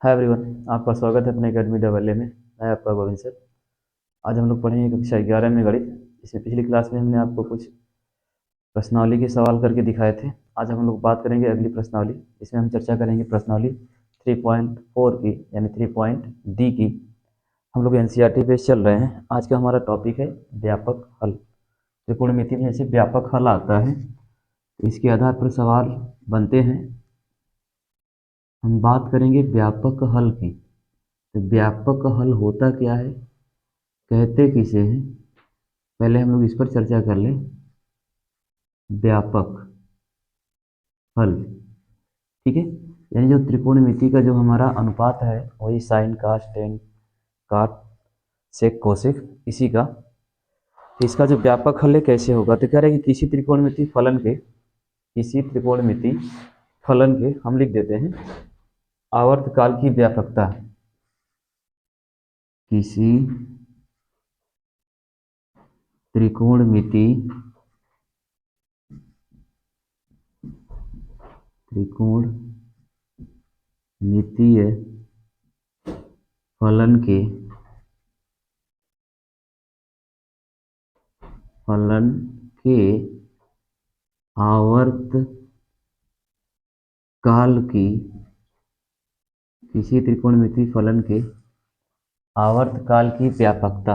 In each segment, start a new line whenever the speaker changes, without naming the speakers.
Hi everyone, आपका स्वागत है अपने एकेडमी डबल में। मैं आपका गोविंद सर। आज हम लोग पढ़ेंगे कक्षा 11 में गणित। इसमें पिछली क्लास में हमने आपको कुछ प्रश्नावली के सवाल करके दिखाए थे। आज हम लोग बात करेंगे अगली प्रश्नावली। इसमें हम चर्चा करेंगे प्रश्नावली 3.4 की, यानी 3 की। हम लोग एनसीईआरटी पे चल रहे हैं। आज का हमारा टॉपिक है व्यापक हल। त्रिकोणमिति में जैसे व्यापक हल आता है तो इसके आधार पर सवाल बनते हैं। हम बात करेंगे व्यापक हल की। तो व्यापक हल होता क्या है, कहते किसे हैं, पहले हम लोग इस पर चर्चा कर लें। व्यापक हल, ठीक है। यानी जो त्रिकोणमिति का जो हमारा अनुपात है वही साइन कास टेन काट सेक कोसेक इसी का। तो इसका जो व्यापक हल है कैसे होगा, तो कह रहे हैं कि किसी त्रिकोणमिति फलन के हम लिख देते हैं आवर्तकाल की व्यापकता। किसी त्रिकोणमिति त्रिकोणमितीय फलन के आवर्त काल की, किसी त्रिकोणमिति फलन के आवर्त काल की व्यापकता।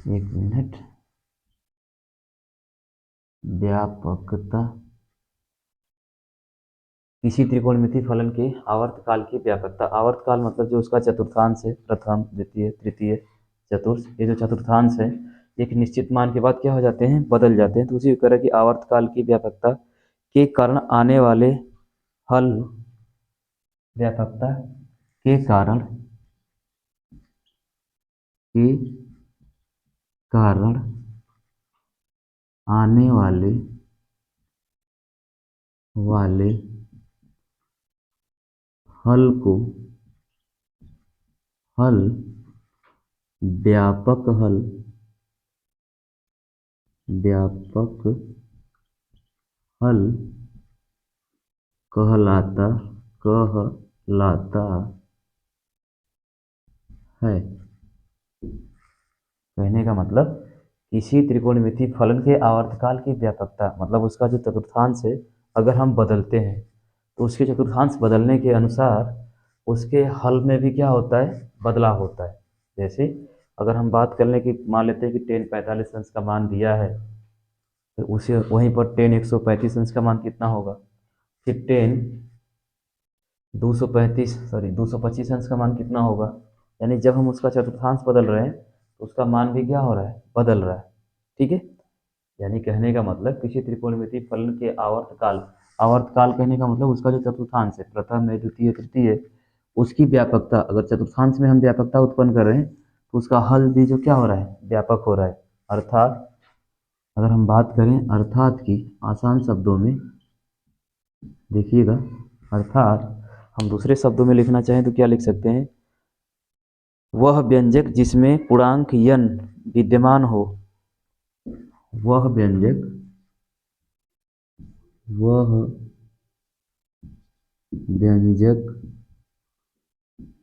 एक मिनट। व्यापकता किसी त्रिकोणमिति फलन के आवर्त काल की व्यापकता। आवर्त काल मतलब जो उसका चतुर्थांश है, प्रथम द्वितीय तृतीय चतुर्थ, ये जो चतुर्थांश है एक निश्चित मान के बाद क्या हो जाते हैं, बदल जाते हैं। तो उसी तरह की आवर्त काल की व्यापकता के कारण आने वाले हल, व्यापकता के कारण आने वाले हल को व्यापक हल कहलाता है। कहने का मतलब किसी त्रिकोणमिति फलन के आवर्तकाल की व्यापकता मतलब उसका जो चतुर्थांश है, अगर हम बदलते हैं तो उसके चतुर्थांश बदलने के अनुसार उसके हल में भी क्या होता है, बदलाव होता है। जैसे अगर हम बात कर लें कि मान लेते हैं कि 1045 अंश का मान दिया है, तो उसे वहीं पर 135 अंश का मान कितना होगा, फिर 225 अंश का मान कितना होगा। यानी जब हम उसका चतुर्थांश बदल रहे हैं तो उसका मान भी क्या हो रहा है, बदल रहा है। ठीक है। यानी कहने का मतलब किसी त्रिकोणमिति फलन के आवर्तकाल कहने का मतलब उसका जो चतुर्थांश है, प्रथम है द्वितीय तृतीय, उसकी व्यापकता। अगर चतुर्थांश में हम व्यापकता उत्पन्न कर रहे हैं तो उसका हल भी जो क्या हो रहा है, व्यापक हो रहा है। अर्थात अगर हम बात करें अर्थात की आसान शब्दों में, देखिएगा, अर्थात हम दूसरे शब्दों में लिखना चाहें तो क्या लिख सकते हैं, वह व्यंजक जिसमें पूर्णांक यन विद्यमान हो, वह व्यंजक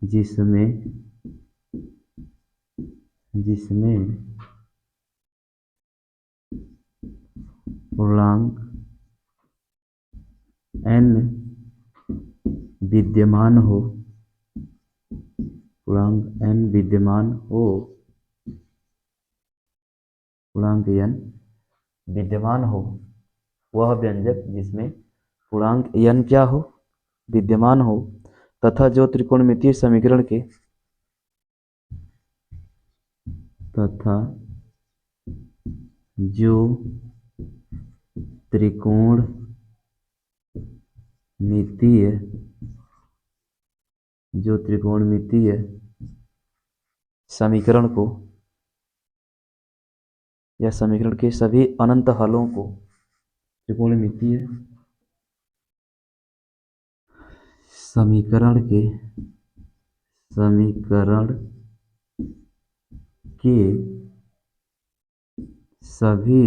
जिसमें पूर्णांक n विद्यमान हो, पूर्णांक n विद्यमान हो, वह व्यंजक जिसमें पूर्णांक n क्या हो, विद्यमान हो, तथा जो त्रिकोणमितीय समीकरण के त्रिकोणमितीय समीकरण को या समीकरण के सभी अनंत हलों को त्रिकोणमितीय समीकरण के सभी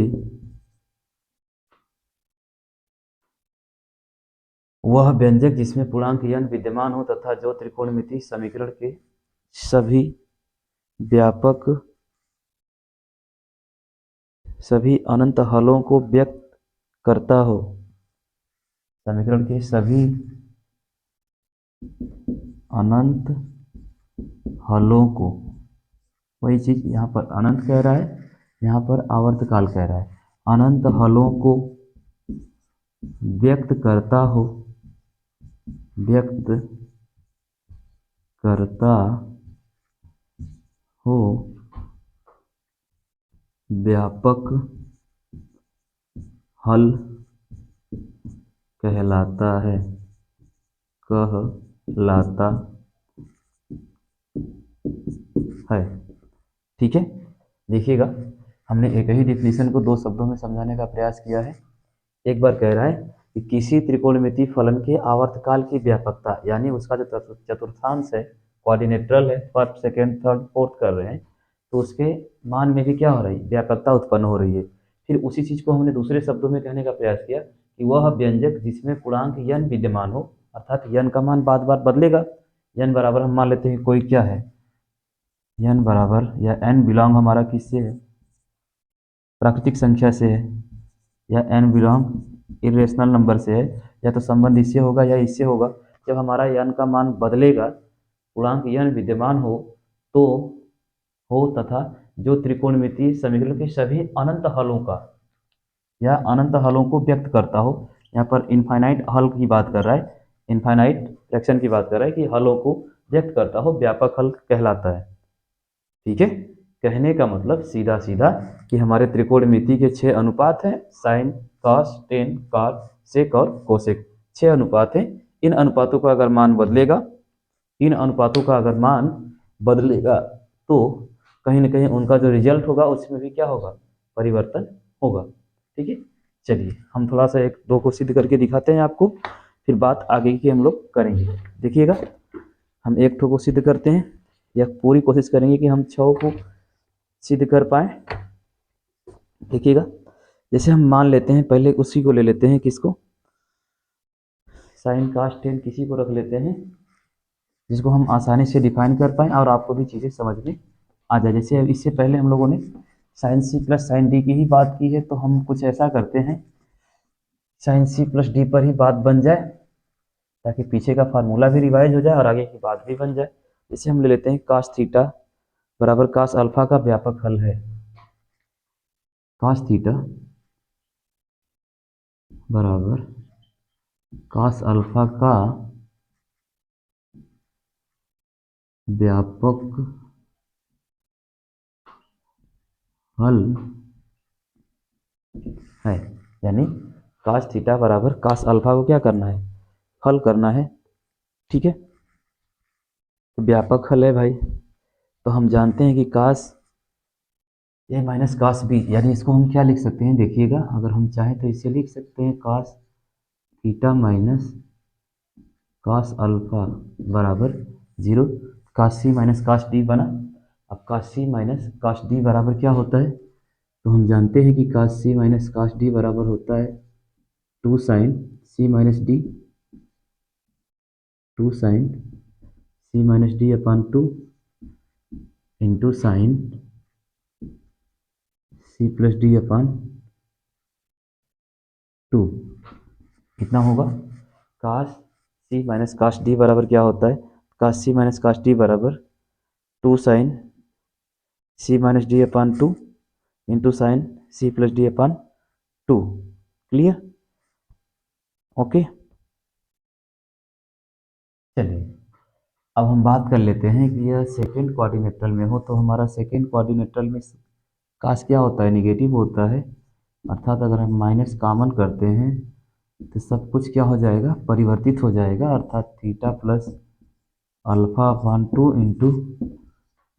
वह व्यंजक जिसमें पूर्णांक n विद्यमान हो तथा जो त्रिकोणमितीय समीकरण के सभी व्यापक सभी अनंत हलों को व्यक्त करता हो। समीकरण के सभी अनंत हलों को, वही चीज यहाँ पर अनंत कह रहा है, यहाँ पर आवर्तकाल कह रहा है, अनंत हलों को व्यक्त करता हो, व्यक्त करता हो व्यापक हल कहलाता है, कहलाता है। ठीक है, देखिएगा हमने एक ही डिफिनीशन को दो शब्दों में समझाने का प्रयास किया है। एक बार कह रहा है कि किसी त्रिकोणमितीय फलन के आवर्तकाल की व्यापकता, यानी उसका जो चतुर्थांश है, क्वाड्रिलेटरल है, फर्स्ट सेकेंड थर्ड फोर्थ कर रहे हैं, तो उसके मान में भी क्या हो रही है, व्यापकता उत्पन्न हो रही है। फिर उसी चीज को हमने दूसरे शब्दों में कहने का प्रयास किया कि वह व्यंजक जिसमें पूर्णांक n विद्यमान हो, अर्थात n का मान बार बार बदलेगा। n बराबर हम मान लेते हैं कोई क्या है, n बराबर या n बिलोंग हमारा किससे है, प्राकृतिक संख्या से है, या n बिलोंग इरेशनल नंबर से है, या तो संबंध इससे होगा या इससे होगा। जब हमारा n का मान बदलेगा, पूर्णांक n विद्यमान तो हो तथा जो त्रिकोणमितीय समीकरण के सभी अनंत हलों का या अनंत हलों को व्यक्त करता हो। यहाँ पर इनफाइनाइट हल की बात कर रहा है, इनफाइनाइट फ्रैक्शन की बात कर रहा है कि हलों को व्यक्त करता हो, व्यापक हल कहलाता है। ठीक है, कहने का मतलब सीधा सीधा कि हमारे त्रिकोणमिति के 6 अनुपात हैं, साइन, कॉस, टेन, कॉट, सेक और कोसेक, 6 अनुपात हैं। इन अनुपातों का अगर मान बदलेगा, इन अनुपातों का अगर मान बदलेगा तो कहीं ना कहीं उनका जो रिजल्ट होगा उसमें भी क्या होगा, परिवर्तन होगा। ठीक है, चलिए हम थोड़ा सा एक दो को सिद्ध करके दिखाते हैं आपको, फिर बात आगे की हम लोग करेंगे। देखिएगा हम एक ठो को सिद्ध करते हैं, या पूरी कोशिश करेंगे कि हम 6 को सिद्ध कर पाए। देखिएगा, जैसे हम मान लेते हैं, पहले उसी को ले लेते हैं, किसको, साइन कास टेन किसी को रख लेते हैं, जिसको हम आसानी से डिफाइन कर पाएँ और आपको भी चीज़ें समझ में आ जाए। जैसे इससे पहले हम लोगों ने sine C plus sine D की ही बात की है, तो हम कुछ ऐसा करते हैं, साइन सी प्लस डी पर ही बात बन जाए, ताकि पीछे का फार्मूला भी रिवाइज हो जाए और आगे की बात भी बन जाए। जैसे हम ले लेते हैं कास थीटा बराबर कास अल्फा का व्यापक हल है, कास थीटा बराबर कास अल्फा का व्यापक हल है, यानी कास थीटा बराबर कास अल्फा को क्या करना है, हल करना है। ठीक है, तो व्यापक हल है भाई, तो हम जानते हैं कि कास ए माइनस कास बी, यानी इसको हम क्या लिख सकते हैं, देखिएगा अगर हम चाहें तो इसे लिख सकते हैं cos theta minus cos alpha बराबर 0, कास सी माइनस कास डी बना। अब कास सी माइनस कास डी बराबर क्या होता है, तो हम जानते हैं कि कास सी माइनस कास डी बराबर होता है 2 sine C minus D, 2 sine C minus D upon 2 into sine C plus D upon 2। कितना होगा, कास सी माइनस कास डी बराबर क्या होता है, कास सी माइनस कास डी बराबर 2 sine C minus D upon 2 into sine C plus D upon 2। Clear, okay. चलिए अब हम बात कर लेते हैं कि यह सेकेंड क्वाड्रिलेटरल में हो, तो हमारा सेकेंड क्वाड्रिलेटरल में कास क्या होता है, निगेटिव होता है, अर्थात अगर हम माइनस कॉमन करते हैं तो सब कुछ क्या हो जाएगा, परिवर्तित हो जाएगा, अर्थात theta plus alpha upon 2 into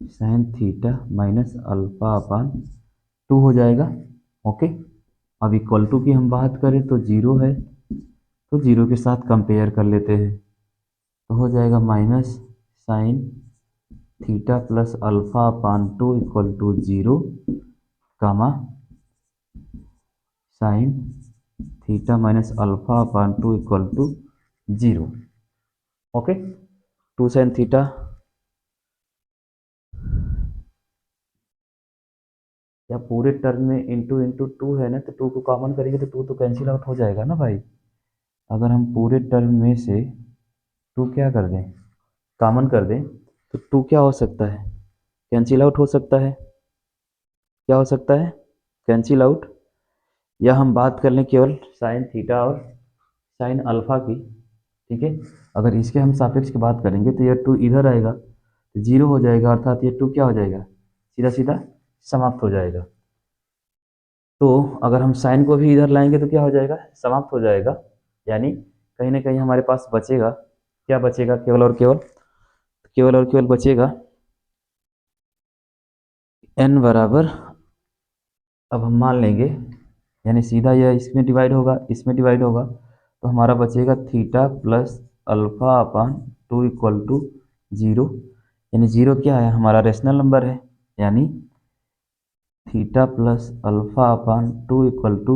sine theta minus alpha upon 2 हो जाएगा। ओके, अब इक्वल टू की हम बात करें तो 0 है, तो 0 के साथ कंपेयर कर लेते हैं, तो हो जाएगा minus sine theta plus alpha upon 2 equal to 0, comma sine theta minus alpha upon 2 equal to zero. Okay, 2 sine theta या पूरे टर्म में इंटू इंटू टू है ना, तो टू को कॉमन करेंगे तो टू तो कैंसिल आउट हो जाएगा ना भाई। अगर हम पूरे टर्म में से टू क्या कर दें, कॉमन कर दें, तो टू क्या हो सकता है, कैंसिल आउट हो सकता है। क्या हो सकता है, कैंसिल आउट। या हम बात कर लें केवल साइन थीटा और साइन अल्फा की, ठीक है। अगर इसके हम सापेक्ष की बात करेंगे तो यह टू इधर आएगा तो जीरो हो जाएगा, अर्थात ये टू क्या हो जाएगा, सीधा सीधा समाप्त हो जाएगा। तो अगर हम साइन को भी इधर लाएंगे तो क्या हो जाएगा, समाप्त हो जाएगा। यानी कहीं ना कहीं हमारे पास बचेगा, क्या बचेगा, केवल और केवल बचेगा n बराबर, अब हम मान लेंगे, यानी सीधा यह इसमें डिवाइड होगा, इसमें डिवाइड होगा, तो हमारा बचेगा theta plus alpha upon two equal to zero. यानी जीरो क्या है, हमारा रेशनल नंबर है। यानी theta plus alpha upon two equal to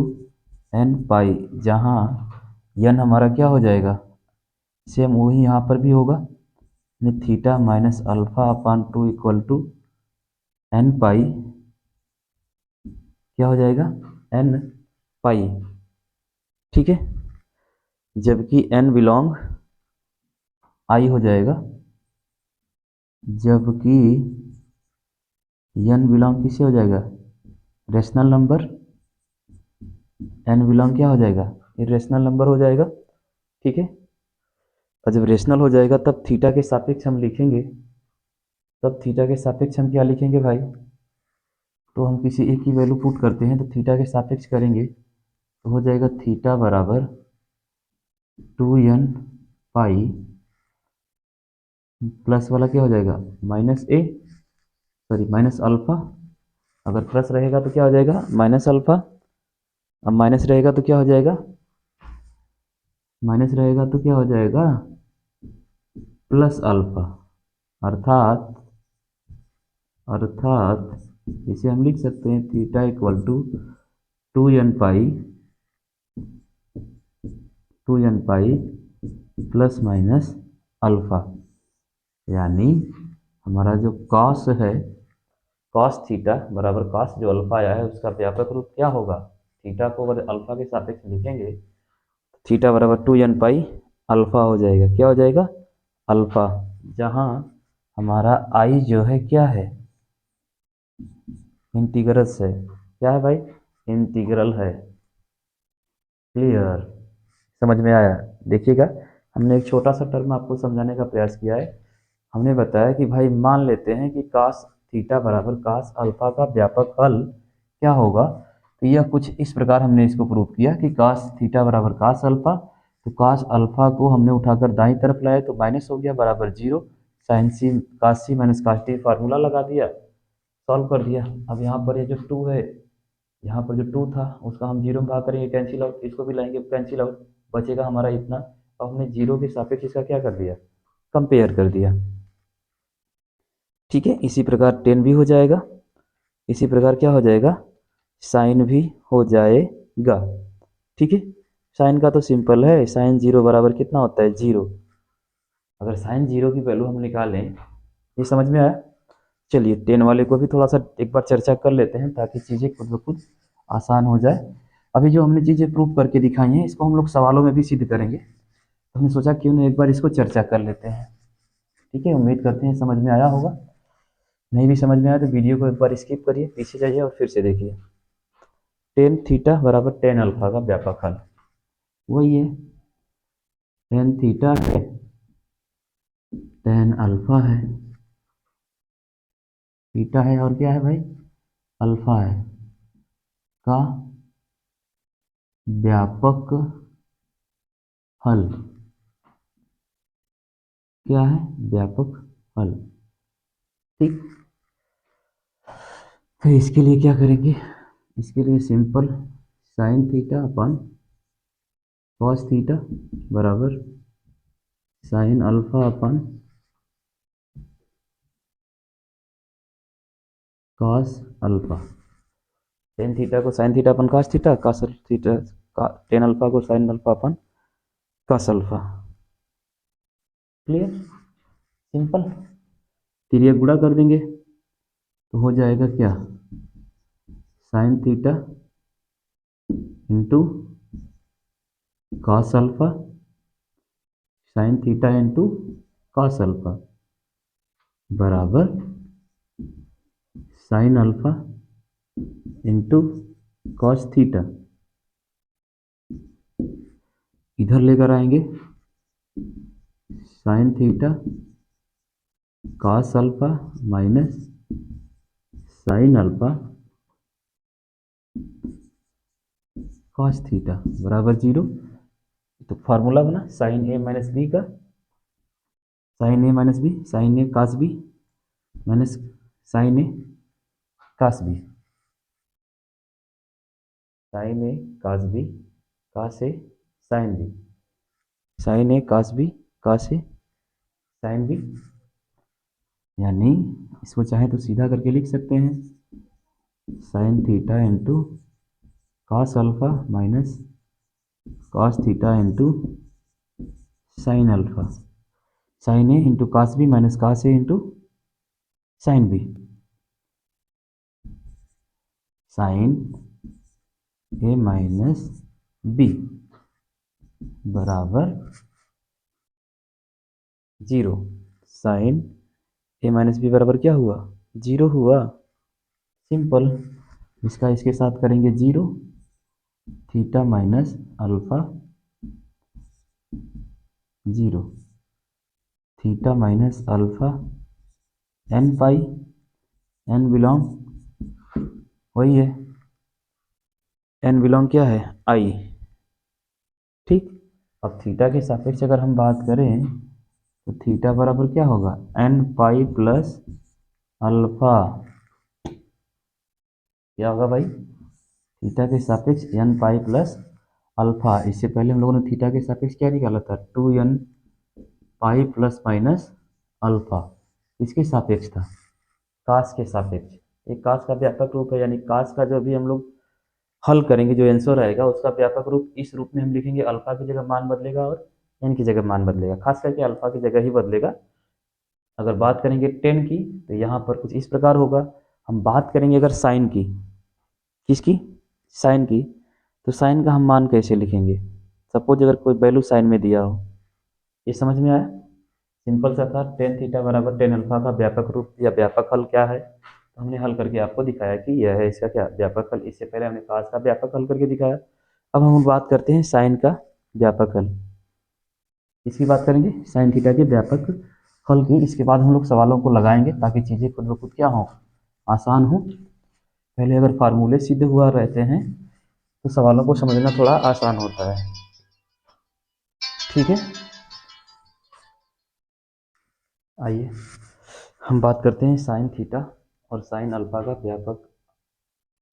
N pi, जहाँ एन हमारा क्या हो जाएगा, सेम वही यहाँ पर भी होगा, यानी theta minus alpha upon two equal to N pi, क्या हो जाएगा, एन पाई, ठीक है। जबकि n बिलोंग आई हो जाएगा, जबकि n बिलोंग किससे हो जाएगा, रेशनल नंबर, n बिलोंग क्या हो जाएगा, इरेशनल नंबर हो जाएगा, ठीक है। और जब रेशनल हो जाएगा तब थीटा के सापेक्ष हम लिखेंगे, तब थीटा के सापेक्ष हम क्या लिखेंगे भाई, तो हम किसी एक की वैल्यू पुट करते हैं तो थीटा के सापेक्ष करेंगे तो हो जाएगा थीटा बराबर टू एन पाई प्लस वाला क्या हो जाएगा, माइनस ए, सॉरी माइनस अल्फा। अगर प्लस रहेगा तो क्या हो जाएगा, माइनस अल्फा। अब माइनस रहेगा तो क्या हो जाएगा, माइनस रहेगा तो क्या हो जाएगा, प्लस अल्फा। अर्थात अर्थात इसे हम लिख सकते हैं theta equal to two N pi, two N pi plus minus alpha. यानी हमारा जो कॉस है, कॉस थीटा बराबर कॉस जो अल्फा आया है उसका व्यापक रूप क्या होगा, थीटा को अगर अल्फा के सापेक्ष लिखेंगे, थीटा बराबर टू एन पाई अल्फा हो जाएगा, क्या हो जाएगा, अल्फा। जहाँ हमारा आई जो है क्या है, इंटीग्रल्स है, क्या है भाई, इंटीग्रल है। क्लियर, समझ में आया। देखिएगा, हमने एक छोटा सा टर्म आपको समझाने का प्रयास किया है। हमने बताया कि भाई मान लेते हैं कि कास थीटा बराबर कास अल्फा का व्यापक हल क्या होगा, तो यह कुछ इस प्रकार हमने इसको प्रूव किया कि कास थीटा बराबर कास अल्फा, तो कास अल्फा को हमने उठाकर दाईं तरफ लाया तो माइनस हो गया बराबर जीरो, साइन सी कास सी माइनस कास टी फार्मूला लगा दिया, सॉल्व कर दिया। अब यहाँ पर ये जो टू है, यहाँ पर जो टू था उसका हम जीरो में भाग करेंगे, कैंसिल आउट, इसको भी लाएंगे कैंसिल आउट, बचेगा हमारा इतना। अब हमने जीरो के सापेक्ष इसका क्या कर दिया, कंपेयर कर दिया, ठीक है। इसी प्रकार टेन भी हो जाएगा, इसी प्रकार क्या हो जाएगा, साइन भी हो जाएगा, ठीक है। साइन का तो सिंपल है, साइन जीरो बराबर कितना होता है, जीरो। अगर साइन जीरो की वैल्यू हम निकालें, ये समझ में आया। चलिए टेन वाले को भी थोड़ा सा एक बार चर्चा कर लेते हैं ताकि चीज़ें खुद ब खुद आसान हो जाए। अभी जो हमने चीज़ें प्रूव करके दिखाई हैं इसको हम लोग सवालों में भी सिद्ध करेंगे, तो हमने सोचा क्यों ना एक बार इसको चर्चा कर लेते हैं, ठीक है। उम्मीद करते हैं समझ में आया होगा, नहीं भी समझ में आया तो वीडियो को एक बार स्किप करिए, पीछे जाइए और फिर से देखिए। टेन थीटा बराबर टेन अल्फा का व्यापक हल वही है, टेन थीटा है, टेन अल्फा है, थीटा है और क्या है भाई, अल्फा है, का व्यापक हल, क्या है, व्यापक हल, ठीक। फिर इसके लिए क्या करेंगे, इसके लिए simple sine theta upon cos theta बराबर sine alpha upon cos alpha, tan theta को sine theta upon cos theta, cos theta tan alpha को sine alpha upon cos alpha, clear, simple. फिर ये गुणा कर देंगे तो हो जाएगा क्या, sine theta into cos alpha, sine theta into cos alpha बराबर sine alpha into cos theta. इधर लेकर आएंगे sine theta cos alpha minus sine alpha cos theta बराबर 0। तो फार्मूला बना साइन ए माइनस बी का, sine A minus B, sine A cos B minus sine A cos B, sine A cos B cos A sine B, sine A cos B cos A sine B. यानी इसको चाहे तो सीधा करके लिख सकते हैं sine theta into cos alpha minus cos theta into sine alpha, sine A into cos B minus cos A into sine B, sine A minus B बराबर 0। साइन ए माइनस बी बराबर क्या हुआ, 0 हुआ। सिंपल, इसका इसके साथ करेंगे 0, theta minus alpha 0, theta minus alpha N pi, N belong वही है, एन बिलोंग क्या है आई। ठीक, अब थीटा के सापेक्ष अगर हम बात करें तो थीटा बराबर क्या होगा, एन पाई प्लस अल्फा। क्या होगा भाई, थीटा के सापेक्ष एन पाई प्लस अल्फा। इससे पहले हम लोगों ने थीटा के सापेक्ष क्या निकाला था, 2n पाई प्लस माइनस अल्फा। इसके सापेक्ष था, कास के सापेक्ष। एक कास का व्यापक रूप है, यानी कास का जो भी हम लोग हल करेंगे, जो आंसर आएगा उसका व्यापक रूप इस रूप में हम लिखेंगे, अल्फा की जगह मान बदलेगा और एन की जगह मान बदलेगा, खास करके अल्फा की जगह ही बदलेगा। अगर बात करेंगे टेन की तो यहाँ पर कुछ इस प्रकार होगा। हम बात करेंगे अगर साइन की, किसकी, साइन की, तो साइन का हम मान कैसे लिखेंगे। सपोज अगर कोई वैल्यू साइन में दिया हो, ये समझ में आया, सिंपल सा था, टेन थीटा बराबर टेन अल्फा का व्यापक रूप या व्यापक हल क्या है, तो हमने हल करके आपको दिखाया कि यह है इसका क्या व्यापक हल। इससे पहले हमने कास का व्यापक हल करके दिखाया। अब हम बात करते हैं साइन का व्यापक हल। इसकी बात करेंगे साइन थीटा के व्यापक हल की। इसके बाद हम लोग सवालों को लगाएंगे ताकि चीज़ें खुद ब खुद क्या हो, आसान हो। पहले अगर फार्मूले सीधे हुआ रहते हैं तो सवालों को समझना थोड़ा आसान होता है। ठीक है, आइए हम बात करते हैं साइन थीटा और साइन अल्फा का व्यापक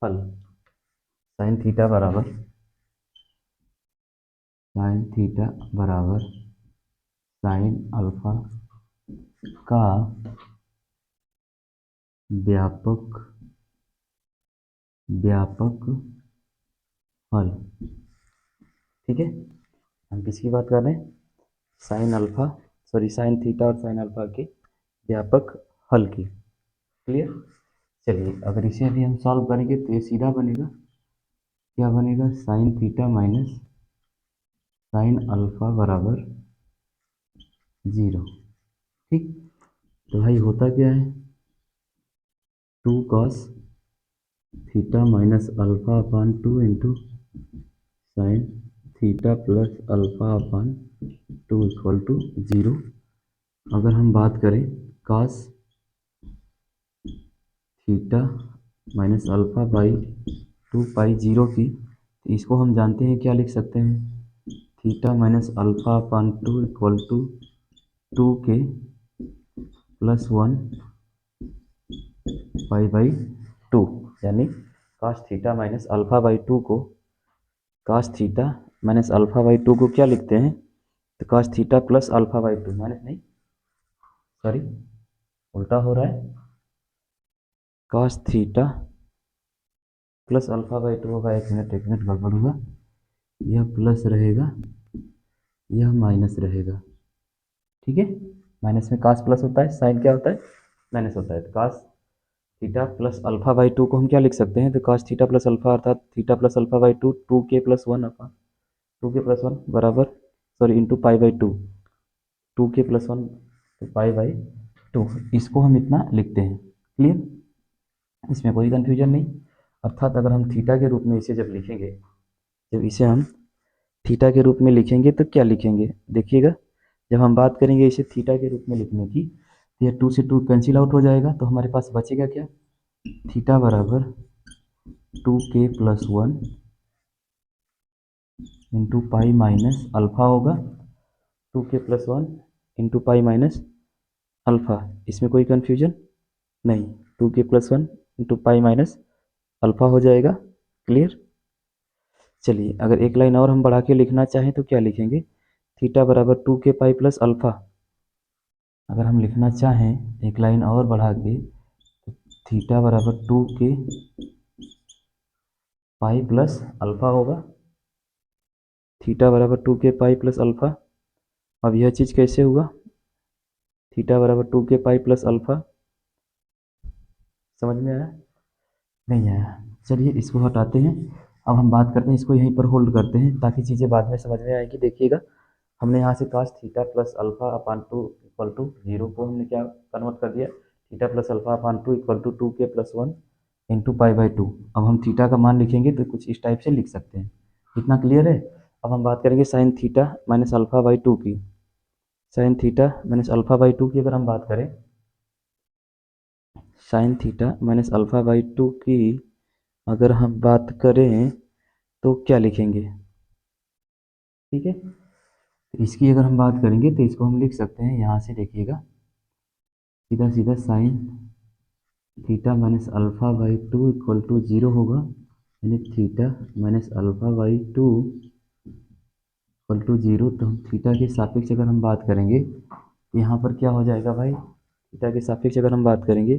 हल। साइन थीटा बराबर साइन अल्फा का व्यापक हल। ठीक है, हम किसकी बात कर रहे हैं, sign alpha, sorry sine theta और साइन अल्फा के व्यापक हल की। क्लियर, चलिए अगर इसे भी हम सॉल्व करेंगे तो ये सीधा बनेगा, क्या बनेगा, sine theta minus sine alpha बराबर 0। ठीक, तो भाई होता क्या है, 2 cos theta minus alpha upon 2 into sine theta plus alpha upon 2 equal to 0। अगर हम बात करें cos theta minus alpha by 2 pi 0 की, तो इसको हम जानते हैं क्या लिख सकते हैं, theta minus alpha upon 2 equal to 2k plus 1 pi by 2। यानी cos theta minus alpha by 2 को, cos theta minus alpha by 2 को क्या लिखते हैं, तो cos theta plus alpha by 2, minus नहीं, सॉरी उल्टा हो रहा है, cos theta plus alpha by 2 होगा, एक मिनट गड़बड़ होगा, यह प्लस रहेगा, यह माइनस रहेगा। ठीक है, माइनस में कास प्लस होता है, साइन क्या होता है, माइनस होता है। तो cos theta plus alpha by two को हम क्या लिख सकते हैं, तो कास थीटा प्लस अल्फा अर्थात theta plus alpha by two, 2k+1 upon 2k+1 बराबर, sorry into pi by two, 2k+1 तो पाई बाई टू, इसको हम इतना लिखते हैं। क्लियर, इसमें कोई कन्फ्यूजन नहीं। अर्थात अगर हम थीटा के रूप में इसे जब लिखेंगे, जब इसे हम थीटा के रूप में लिखेंगे तो क्या लिखेंगे, देखिएगा, जब हम बात करेंगे इसे थीटा के रूप में लिखने की, तो यह 2 से 2 कैंसिल आउट हो जाएगा, तो हमारे पास बचेगा क्या, थीटा बराबर 2k+1 into pi minus alpha होगा, 2k+1 into pi minus alpha, इसमें कोई कन्फ्यूजन नहीं, 2k+1 into pi minus alpha हो जाएगा। क्लियर, चलिए अगर एक लाइन और हम बढ़ा के लिखना चाहें तो क्या लिखेंगे, थीटा बराबर 2k पाई प्लस अल्फा, अगर हम लिखना चाहें एक लाइन और बढ़ा के, तो थीटा बराबर 2k पाई प्लस अल्फा होगा, थीटा बराबर 2k पाई प्लस अल्फा। अब यह चीज़ कैसे हुआ, थीटा बराबर 2k पाई प्लस अल्फा, समझ में आया, नहीं आया, चलिए इसको हटाते हैं। अब हम बात करते हैं, इसको यहीं पर होल्ड करते हैं ताकि चीज़ें बाद में समझ में आएगी। देखिएगा, हमने यहाँ से cos theta plus alpha upon two equal to zero को हमने क्या कन्वर्ट कर दिया, theta plus alpha upon two equal to 2k+1 into pi by two. अब हम थीटा का मान लिखेंगे तो कुछ इस टाइप से लिख सकते हैं, इतना क्लियर है। अब हम बात करेंगे sine theta minus alpha by two की, sine theta minus alpha by two की अगर हम बात करें, sine theta minus alpha by two की अगर हम बात करें तो क्या लिखेंगे, ठीक है, तो इसकी अगर हम बात करेंगे तो इसको हम लिख सकते हैं यहाँ से, देखिएगा सीधा सीधा sine theta minus alpha by two equal to zero होगा, यानी theta minus alpha by two equal to zero. तो हम थीटा के सापेक्ष अगर हम बात करेंगे तो यहाँ पर क्या हो जाएगा भाई, थीटा के सापेक्ष अगर हम बात करेंगे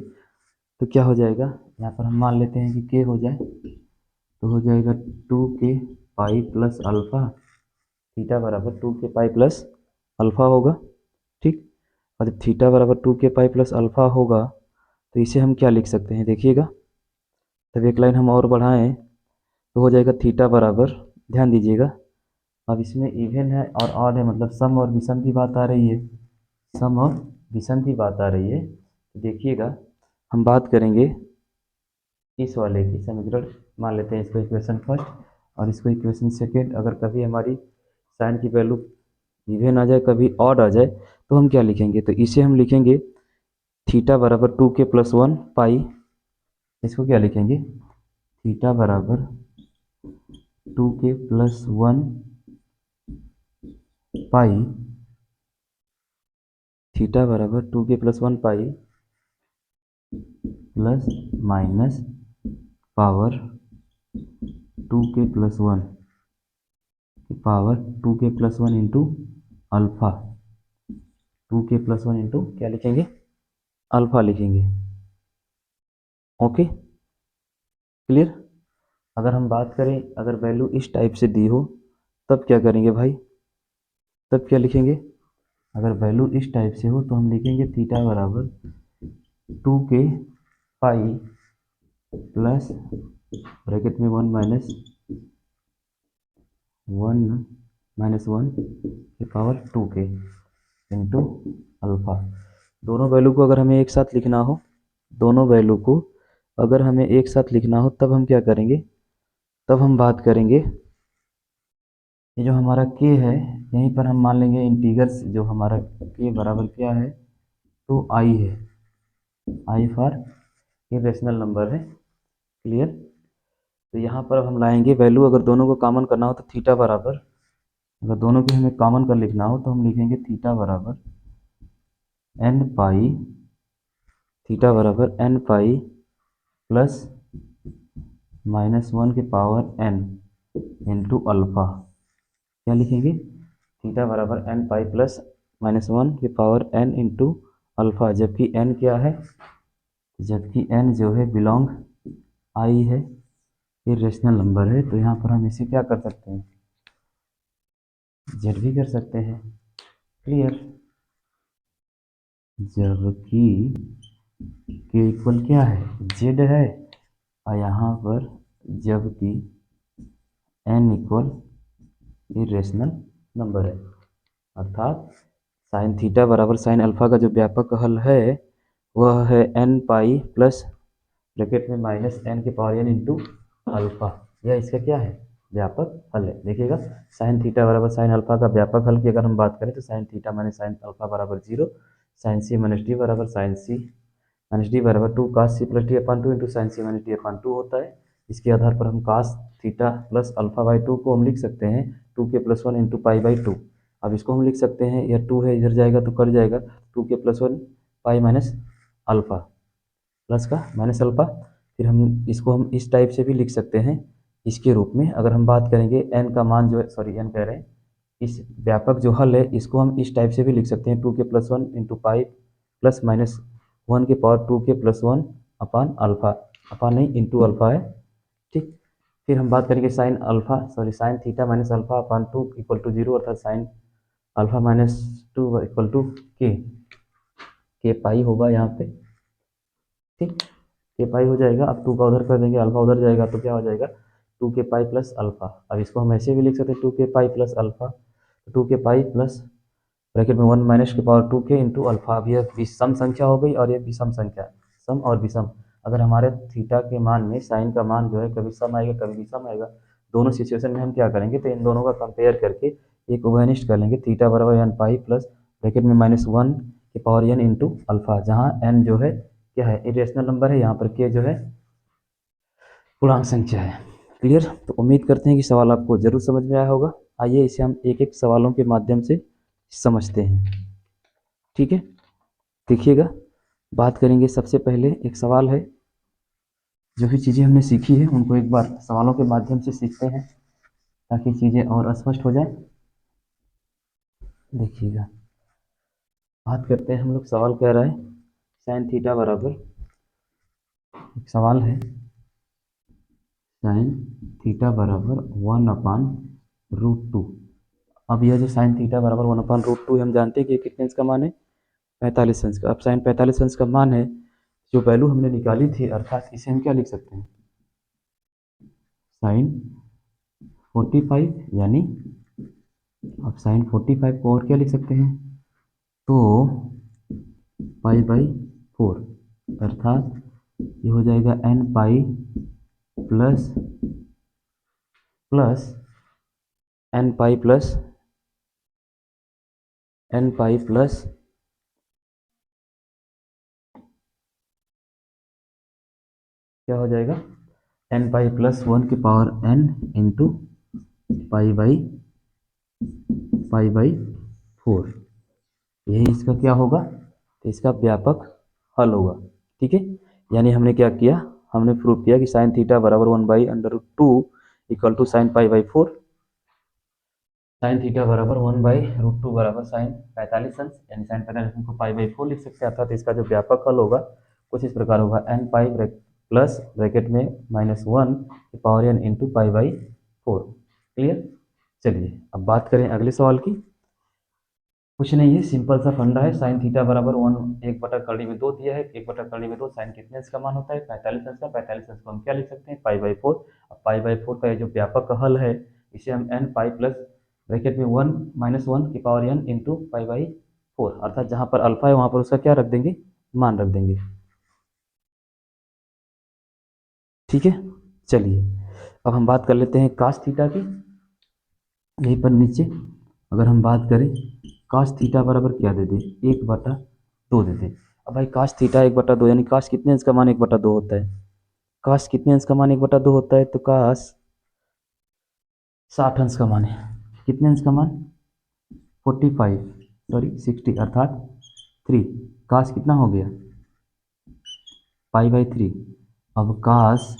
तो क्या हो जाएगा, यहाँ पर हम मान लेते हैं कि के हो जाए, तो हो जाएगा 2k pi plus alpha, theta बराबर 2k पाई प्लस अल्फा होगा, ठीक। और जब थीटा बराबर 2k पाई प्लस अल्फा होगा तो इसे हम क्या लिख सकते हैं, देखिएगा, तब एक लाइन हम और बढ़ाएं तो हो जाएगा थीटा बराबर, ध्यान दीजिएगा, अब इसमें इवन है और ऑड है, मतलब सम और विषम की बात आ रही है, सम और विषम की बात आ रही है। तो देखिएगा, हम बात करेंगे इस वाले की समीकरण, मान लेते हैं इसको इक्वेशन फर्स्ट और इसको इक्वेशन सेकेंड। अगर कभी हमारी साइन की वैल्यू इवन आ जाए, कभी ऑड आ जाए, तो हम क्या लिखेंगे, तो इसे हम लिखेंगे थीटा बराबर 2k+1 पाई, इसको क्या लिखेंगे, थीटा बराबर 2k+1 पाई, थीटा बराबर 2k+1 पाई प्लस माइनस पावर 2k+1 की power 2k+1 into alpha, 2k+1 into क्या लिखेंगे, अल्फा लिखेंगे। Okay, clear. अगर हम बात करें, अगर वैल्यू इस टाइप से दी हो तब क्या करेंगे भाई, तब क्या लिखेंगे, अगर वैल्यू इस टाइप से हो तो हम लिखेंगे थीटा बराबर 2k पाई प्लस ब्रैकेट में 1 की पावर 2k इंटू अल्फा। दोनों वैल्यू को अगर हमें एक साथ लिखना हो, दोनों वैल्यू को अगर हमें एक साथ लिखना हो तब हम क्या करेंगे, तब हम बात करेंगे, ये जो हमारा k है यहीं पर हम मान लेंगे इंटीगर्स, जो हमारा k बराबर क्या है, तो i है, i फॉर इरेशनल नंबर है। क्लियर, तो यहाँ पर अब हम लाएंगे वैल्यू, अगर दोनों को कॉमन करना हो तो थीटा बराबर, अगर दोनों को हमें कॉमन कर लिखना हो तो हम लिखेंगे थीटा बराबर n पाई, थीटा बराबर n पाई प्लस -1 की पावर n इंटू अल्फ़ा, क्या लिखेंगे, थीटा बराबर n पाई प्लस -1 की पावर n इंटू अल्फ़ा, जबकि n क्या है, जबकि n जो है बिलोंग i है, ये रेशनल नंबर है, तो यहाँ पर हम इसे क्या कर सकते हैं, जेड भी कर सकते हैं। क्लियर, जबकि के इक्वल क्या है, जेड है, और यहाँ पर जबकि एन इक्वल इरेशनल नंबर है, अर्थात साइन थीटा बराबर साइन अल्फा का जो व्यापक हल है वह है एन पाई प्लस ब्रैकेट में माइनस एन के पावर एन इंटू अल्फा। यह इसका क्या है, व्यापक हल है। देखिएगा, साइन थीटा बराबर साइन अल्फा का व्यापक हल की अगर हम बात करें तो sign theta minus sine alpha बराबर 0, साइन सी माइनस डी बराबर साइन सी माइनस डी बराबर 2 कास सी plus D upon 2 into sine C minus D upon 2 होता है। इसके आधार पर हम cos theta plus alpha by 2 को हम लिख सकते हैं 2k+1 इंटू पाई बाई 2। अब इसको हम लिख सकते हैं, यह 2 है इधर जाएगा तो कट जाएगा, 2k+1 pi minus alpha plus का माइनस अल्फा। फिर हम इसको हम इस टाइप से भी लिख सकते हैं इसके रूप में। अगर हम बात करेंगे एन का मान जो है, सॉरी एन कह रहे हैं, इस व्यापक जो हल है इसको हम इस टाइप से भी लिख सकते हैं 2k+1 इंटू पाई प्लस माइनस 1 के पावर 2k+1 अपान अल्फा, अपान नहीं इंटू अल्फा है, ठीक। फिर हम बात करेंगे sine alpha, sorry sine theta minus alpha upon 2 equal to 0, अर्थात sine alpha minus 2 equal to k pi होगा यहाँ पे, ठीक। के पाई हो जाएगा। अब 2 का उधर कर देंगे, अल्फा उधर जाएगा तो क्या हो जाएगा 2k पाई प्लस अल्फा। अब इसको हम ऐसे भी लिख सकते हैं 2k pi plus alpha, 2k pi plus bracket में 1 माइनस के पावर 2k इंटू अल्फा। अब यह विषम संख्या हो गई और यह विषम संख्या, सम और विषम। अगर हमारे थीटा के मान में साइन का मान जो है कभी सम आएगा कभी विषम आएगा, दोनों सिचुएशन में हम क्या करेंगे तो इन दोनों का कंपेयर करके एक उभयनिष्ठ कर लेंगे, थीटा बराबर एन पाई प्लस ब्रैकेट में -1 के पावर एन इंटू अल्फा, जहाँ एन जो है क्या है, इरेशनल नंबर है, यहाँ पर के जो है पूर्णांक संख्या है। क्लियर? तो उम्मीद करते हैं कि सवाल आपको जरूर समझ में आया होगा। आइए इसे हम एक एक सवालों के माध्यम से समझते हैं, ठीक है। देखिएगा, बात करेंगे सबसे पहले एक सवाल है, जो भी चीज़ें हमने सीखी है उनको एक बार सवालों के माध्यम से सीखते हैं ताकि चीज़ें और स्पष्ट हो जाए। देखिएगा, बात करते हैं हम लोग, सवाल कह रहा है साइन थीटा बराबर, एक सवाल है साइन थीटा बराबर 1/√2। अब यह जो साइन थीटा बराबर 1/√2 है, हम जानते हैं कि कितने अंश का मान है, 45 अंश का। अब साइन 45 अंश का मान है, जो वैल्यू हमने निकाली थी, अर्थात इसे हम क्या लिख सकते हैं, साइन 45, यानी अब साइन 45 को और क्या लिख सकते हैं, तो पाई बाई 4, अर्थात ये हो जाएगा n pi plus n pi plus क्या हो जाएगा, एन पाई प्लस 1 की power n into pi by 4। यही इसका क्या होगा, तो इसका व्यापक हल होगा, ठीक है। यानी हमने क्या किया, हमने प्रूव किया कि साइन थीटा बराबर 1/√2 equal to sine pi by 4, sine theta बराबर 1/√2 बराबर साइन 45 अंश, यानी साइन 45 अंश को पाई बाई 4 लिख सकते हैं। अर्थात इसका जो व्यापक हल होगा कुछ इस प्रकार होगा, एन पाई प्लस ब्रैकेट में -1 की power n into pi by 4। Clear? चलिए अब बात करें अगले सवाल की। कुछ नहीं है, सिंपल सा फंडा है, साइन थीटा बराबर 1/√2 दिया है, 1/√2 साइन कितने अंश का मान होता है, 45 अंश का। 45 अंश को हम क्या लिख सकते हैं, पाई बाई 4। अब पाई बाई 4 का ये जो व्यापक हल है, इसे हम एन पाई प्लस ब्रैकेट में 1 -1 की power n into pi by 4, अर्थात जहाँ पर अल्फा है वहाँ पर उसका क्या रख देंगे, मान रख देंगे, ठीक है। चलिए अब हम बात कर लेते हैं कास थीटा की। यहीं पर नीचे अगर हम बात करें, कास थीटा बराबर क्या दे दे, 1/2 दे दे। अब भाई कास थीटा 1/2, यानी कास कितने अंश का मान 1/2 होता है, कास कितने अंश का मान 1/2 होता है, तो कास 60 अंश का मान है। कितने अंश का मान, 60, अर्थात 3। कास कितना हो गया, पाई बाई 3। अब कास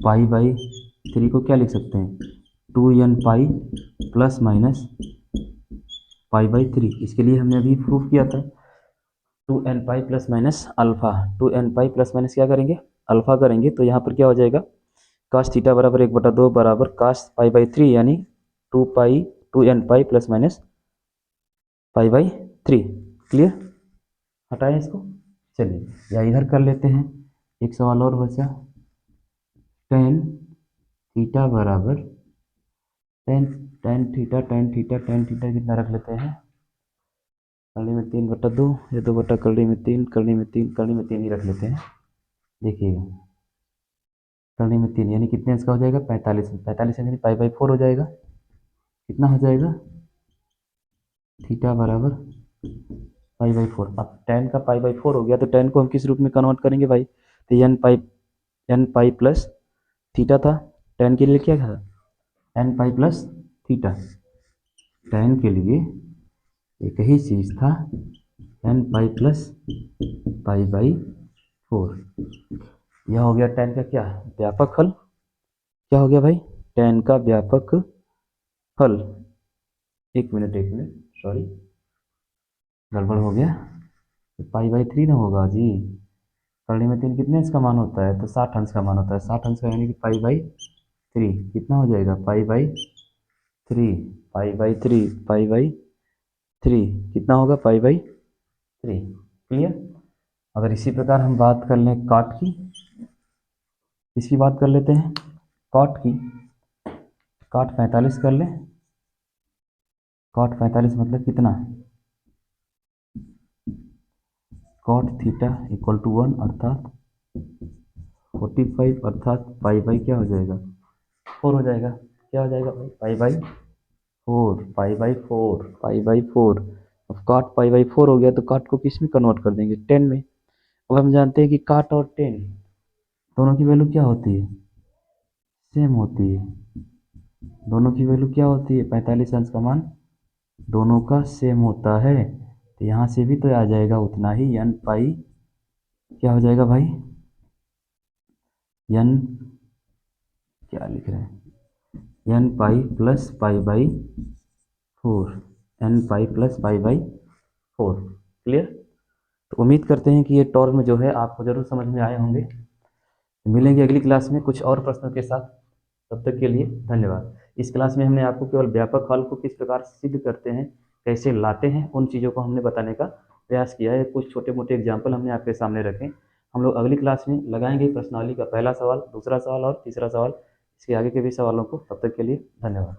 पाई बाई 3 को क्या लिख सकते हैं, 2n pi plus minus pi by 3। इसके लिए हमने अभी प्रूफ किया था 2n पाई प्लस माइनस अल्फा, 2n पाई प्लस माइनस क्या करेंगे, अल्फा करेंगे। तो यहाँ पर क्या हो जाएगा, कास थीटा बराबर 1/2 बराबर कास पाई बाई 3, यानी 2n pi plus minus pi by 3। Clear? हटाएं इसको। चलिए, या इधर कर लेते हैं, एक सवाल और बचा। टेन थीटा बराबर टेन टेन थीटा कितना रख लेते हैं, करनी में 3/2, या 2 करनी में 3, करनी में 3 ही रख लेते हैं। देखिएगा, करनी में 3 यानी कितने इसका हो जाएगा, 45, 45 यानी पाई/4 हो जाएगा। कितना हो जाएगा, थीटा बराबर पाई/4। अब टेन का पाई/4 हो गया, तो टेन को हम किस रूप में कन्वर्ट करेंगे भाई, तो एन पाई प्लस थीटा था, टेन के लिए क्या था, n pi plus theta. Tan के लिए एक ही चीज़ था, एन पाई प्लस पाई/4। यह हो गया टेन का क्या, व्यापक हल। क्या हो गया भाई, टेन का व्यापक हल। एक मिनट सॉरी, गड़बड़ हो गया, पाई/3 ना होगा जी। करनी में 3 कितने अंश का मान होता है, तो 60 अंश का मान होता है, 60 अंश का यानी कि पाई/3 कितना हो जाएगा, पाई/3, पाई/3 कितना होगा, पाई/3। क्लियर। अगर इसी प्रकार हम बात कर लें कॉट की, इसकी बात कर लेते हैं कॉट की। कॉट 45 कर लें, कॉट 45 मतलब कितना, कॉट थीटा इक्वल टू 1 अर्थात 45, अर्थात पाई क्या हो जाएगा, 4 हो जाएगा। क्या हो जाएगा भाई, पाई/4। अब कॉट पाई/4 हो गया, तो कॉट को किस में कन्वर्ट कर देंगे, 10 में। अब हम जानते हैं कि कॉट और 10 दोनों की वैल्यू क्या होती है, सेम होती है। दोनों की वैल्यू क्या होती है, 45 अंश का मान दोनों का सेम होता है, तो यहाँ से भी तो आ जाएगा उतना ही, एन पाई क्या हो जाएगा भाई, एन क्या लिख रहे हैं, एन पाई प्लस पाई/4, एन पाई प्लस पाई/4। क्लियर। तो उम्मीद करते हैं कि ये टर्म जो है आपको जरूर समझ में आए होंगे। मिलेंगे अगली क्लास में कुछ और प्रश्नों के साथ, तब तक के लिए धन्यवाद। इस क्लास में हमने आपको केवल व्यापक हल को किस प्रकार सिद्ध करते हैं, कैसे लाते हैं, उन चीज़ों को हमने बताने का प्रयास किया है। कुछ छोटे मोटे एग्जाम्पल हमने आपके सामने रखे। हम लोग अगली क्लास में लगाएंगे प्रश्नावली का पहला सवाल, दूसरा सवाल और तीसरा सवाल, इसके आगे के भी सवालों को। तब तक के लिए धन्यवाद।